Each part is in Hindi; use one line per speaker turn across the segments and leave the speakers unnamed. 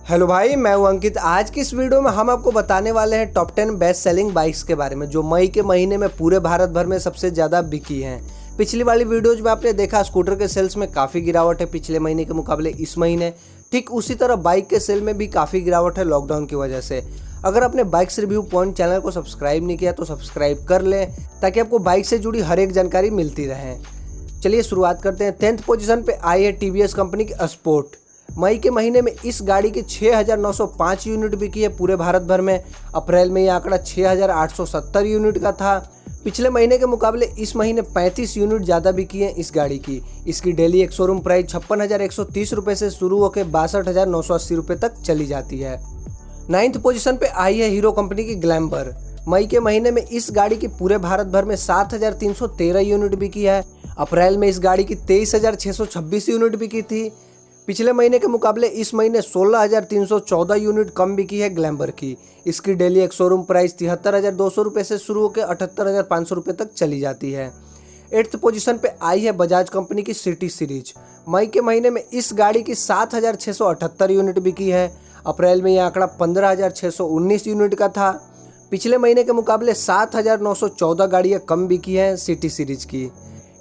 हेलो भाई, मैं हूं अंकित। आज की इस वीडियो में हम आपको बताने वाले हैं टॉप 10 बेस्ट सेलिंग बाइक्स के बारे में जो मई के महीने में पूरे भारत भर में सबसे ज़्यादा बिकी हैं। पिछली वाली वीडियोज में आपने देखा स्कूटर के सेल्स में काफ़ी गिरावट है पिछले महीने के मुकाबले इस महीने। ठीक उसी तरह बाइक के सेल में भी काफ़ी गिरावट है लॉकडाउन की वजह से। अगर आपने बाइक्स रिव्यू पॉइंट चैनल को सब्सक्राइब नहीं किया तो सब्सक्राइब कर लें ताकि आपको बाइक से जुड़ी हर एक जानकारी मिलती रहे। चलिए शुरुआत करते हैं। 10th पोजीशन पे आई है टीवीएस कंपनी की स्पोर्ट। मई के महीने में इस गाड़ी की 6,905 यूनिट बिकी है पूरे भारत भर में। अप्रैल में यह आंकड़ा 6,870 यूनिट का था। पिछले महीने के मुकाबले इस महीने 35 यूनिट ज़्यादा बिकी है इस गाड़ी की। इसकी डेली एक शोरूम प्राइस 56,130 रुपये से शुरू होकर 62,980 रुपये तक चली जाती है। 9th पोजीशन पे आई है हीरो कंपनी की ग्लैमर। मई के महीने में इस गाड़ी की पूरे भारत भर में 7,313 यूनिट बिकी है। अप्रैल में इस गाड़ी की 23,626 यूनिट बिकी थी। पिछले महीने के मुकाबले इस महीने 16,314 यूनिट कम बिकी है ग्लैमर की। इसकी डेली एक शोरूम प्राइस 73,200 रुपये से शुरू होकर 78,500 रुपये तक चली जाती है। 8th पोजीशन पे आई है बजाज कंपनी की सिटी सीरीज। मई के महीने में इस गाड़ी की 7,678 यूनिट बिकी है। अप्रैल में यह आंकड़ा 15,619 यूनिट का था। पिछले महीने के मुकाबले 7,914 गाड़ियाँ कम बिकी हैं सिटी सीरीज की।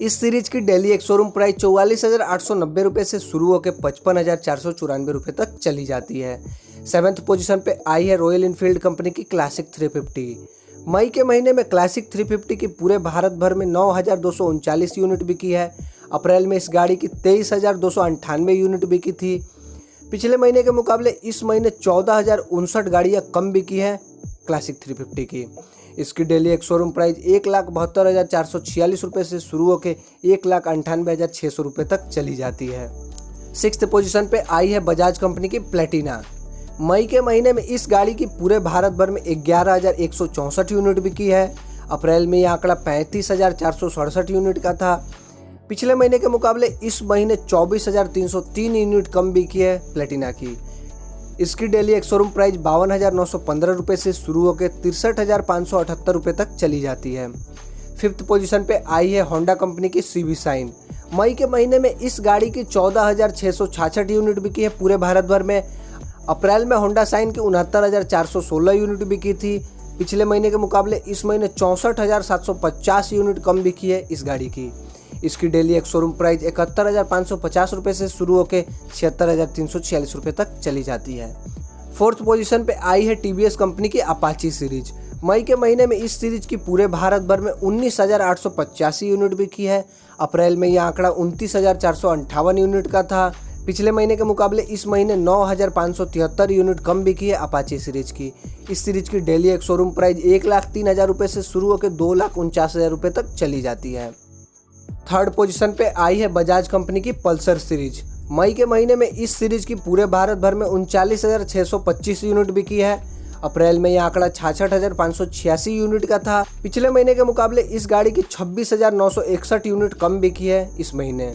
इस सीरीज की डेली एक शोरूम प्राइस 44,890 रुपये से शुरू होकर 55,494 रुपये तक चली जाती है। 7th पोजीशन पे आई है रॉयल इनफील्ड कंपनी की क्लासिक 350। मई के महीने में क्लासिक 350 की पूरे भारत भर में 9,239 यूनिट बिकी है। अप्रैल में इस गाड़ी की 23,298 यूनिट बिकी थी। पिछले महीने के मुकाबले इस महीने 14,059 गाड़ियाँ कम बिकी है क्लासिक 350 की। इसकी डेली एक शोरूम प्राइस 1,72,446 रुपये से शुरू होकर 1,98,600 रुपये तक चली जाती है। 6th पोजीशन पे आई है बजाज कंपनी की प्लेटिना। मई के महीने में इस गाड़ी की पूरे भारत भर में 11,164 यूनिट बिकी है। अप्रैल में यह आंकड़ा 35,467 यूनिट का था। पिछले महीने के मुकाबले इस महीने 24,303 यूनिट कम बिकी है प्लेटिना की। इसकी डेली एक शोरूम प्राइस 52,915 रुपये से शुरू होकर 63,578 रुपये तक चली जाती है। 5th पोजीशन पे आई है होंडा कंपनी की सीवी शाइन। मई के महीने में इस गाड़ी की 14,666 यूनिट बिकी है पूरे भारत भर में। अप्रैल में होंडा शाइन की 69,416 यूनिट बिकी थी। पिछले महीने के मुकाबले इस महीने 64,750 यूनिट कम बिकी है इस गाड़ी की। इसकी डेली एक शोरूम प्राइस 71,550 रुपये से शुरू होकर 76,346 रुपये तक चली जाती है। 4th पोजीशन पे आई है टीवीएस कंपनी की अपाची सीरीज। मई के महीने में इस सीरीज की पूरे भारत भर में 19,885 यूनिट बिकी है। अप्रैल में यह आंकड़ा 29,458 यूनिट का था। पिछले महीने के मुकाबले इस महीने 9,573 यूनिट कम बिकी है अपाची सीरीज की। इस सीरीज की डेली एक शोरूम प्राइस 1,03,000 रुपये से शुरू होकर 2,49,000 रुपये तक चली जाती है। 3rd पोजीशन पे आई है बजाज कंपनी की पल्सर सीरीज। मई के महीने में इस सीरीज की पूरे भारत भर में 39,625 यूनिट बिकी है। अप्रैल में यह आंकड़ा 66,586 यूनिट का था। पिछले महीने के मुकाबले इस गाड़ी की 26,961 यूनिट कम बिकी है इस महीने।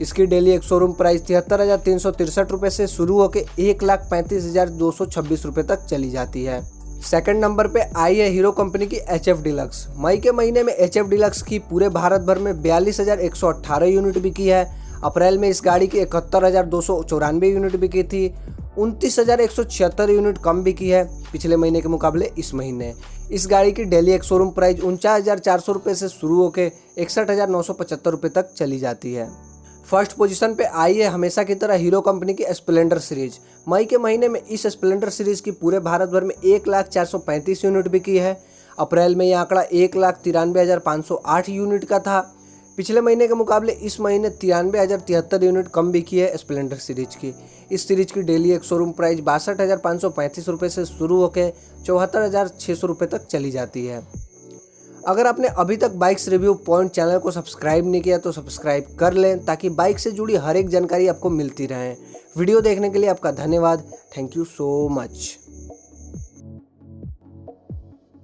इसकी डेली एक शोरूम प्राइस 73,363 रुपये से शुरू होकर 1,35,226 रुपये तक चली जाती है। 2nd नंबर पे आई है हीरो कंपनी की HF डिलक्स। मई के महीने में HF डिलक्स की पूरे भारत भर में 42,118 यूनिट बिकी है। अप्रैल में इस गाड़ी की 71,294 यूनिट बिकी थी। 29,176 यूनिट कम बिकी है पिछले महीने के मुकाबले इस महीने। इस गाड़ी की डेली एक शोरूम प्राइस 49,400 रुपये से शुरू होकर 61,975 रुपये तक चली जाती है। 1st पोजीशन पे आई है हमेशा की तरह हीरो कंपनी की स्प्लेंडर सीरीज। मई के महीने में इस स्प्लेंडर सीरीज की पूरे भारत भर में 1,435 यूनिट बिकी है। अप्रैल में यह आंकड़ा 1,93,508 यूनिट का था। पिछले महीने के मुकाबले इस महीने 93,073 यूनिट कम बिकी है स्प्लेंडर सीरीज की। इस सीरीज की डेली एक शोरूम प्राइस 62,535 रुपये से शुरू होकर 74,600 रुपये तक चली जाती है। अगर आपने अभी तक बाइक्स रिव्यू पॉइंट चैनल को सब्सक्राइब नहीं किया तो सब्सक्राइब कर लें ताकि बाइक से जुड़ी हर एक जानकारी आपको मिलती रहे। वीडियो देखने के लिए आपका धन्यवाद। Thank you so much.